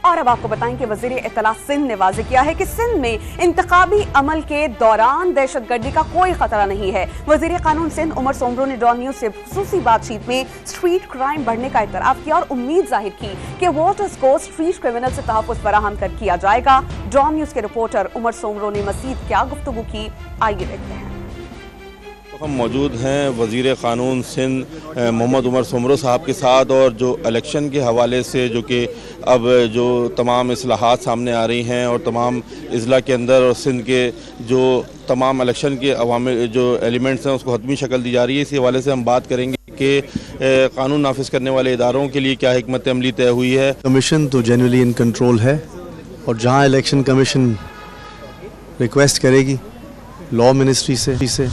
और अब आपको बताएं कि वजीर इत्तला सिंध ने वाज़ेह किया है कि सिंध में इंतखाबी अमल के दौरान दहशतगर्दी का कोई खतरा नहीं है। वजीर कानून सिंध उमर सोमरो ने डॉन न्यूज से खुसूसी बातचीत में स्ट्रीट क्राइम बढ़ने का इतराफ किया और उम्मीद जाहिर की कि वोटर्स को स्ट्रीट क्रिमिनल से तहफ़्फ़ुज़ फराहम कर किया जाएगा। डॉन न्यूज के रिपोर्टर उमर सोमरो ने मज़ीद क्या गुफ्तगू की, आइए देखते हैं। हम मौजूद हैं वज़ीर क़ानून सिंध मोहम्मद उमर सोमरो साहब के साथ, और जो इलेक्शन के हवाले से जो कि अब जो तमाम इस्लाहात सामने आ रही हैं और तमाम अज़ला के अंदर और सिंध के जो तमाम इलेक्शन के अवामिल जो एलिमेंट्स हैं उसको हतमी शक्ल दी जा रही है। इसी हवाले से हम बात करेंगे कि कानून नाफिज करने वाले इदारों के लिए क्या हिकमत अमली तय हुई है। कमीशन तो जनरली इन कंट्रोल है, और जहाँ इलेक्शन कमीशन रिक्वेस्ट करेगी लॉ मिनिस्ट्री से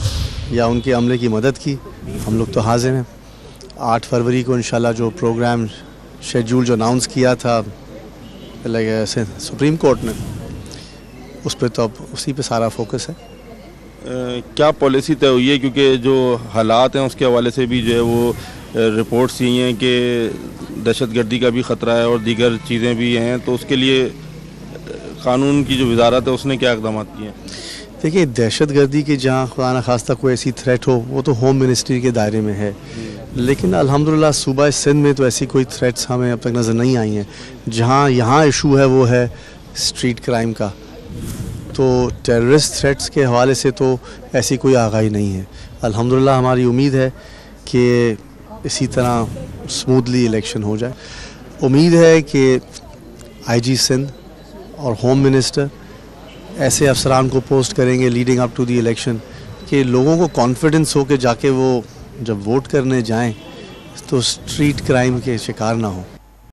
या उनके अमले की मदद की, हम लोग तो हाजिर हैं। 8 फरवरी को इंशाल्लाह जो प्रोग्राम शेड्यूल जो अनाउंस किया था सुप्रीम कोर्ट ने, उस पर तो अब उसी पे सारा फोकस है। क्या पॉलिसी तय हुई है, क्योंकि जो हालात हैं उसके हवाले से भी जो है वो रिपोर्ट्स यही हैं कि दहशतगर्दी का भी ख़तरा है और दीगर चीज़ें भी हैं, तो उसके लिए कानून की जो वजारत है उसने क्या इक़दाम किए हैं? देखिए, दहशतगर्दी की जहाँ खुदा न खास्ता कोई ऐसी थ्रेट हो वो तो होम मिनिस्ट्री के दायरे में है, लेकिन अल्हम्दुलिल्लाह सूबा सिंध में तो ऐसी कोई थ्रेट्स हमें अब तक नज़र नहीं आई हैं। जहाँ यहाँ इशू है वो है स्ट्रीट क्राइम का, तो टेररिस्ट थ्रेट्स के हवाले से तो ऐसी कोई आगाही नहीं है। अल्हम्दुलिल्लाह हमारी उम्मीद है कि इसी तरह स्मूथली इलेक्शन हो जाए। उम्मीद है कि IG सिंध और होम मिनिस्टर ऐसे अफसरान को पोस्ट करेंगे leading up to the election कि लोगों को कॉन्फिडेंस हो कि जाके वो जब वोट करने जाएं तो स्ट्रीट क्राइम के शिकार ना हो।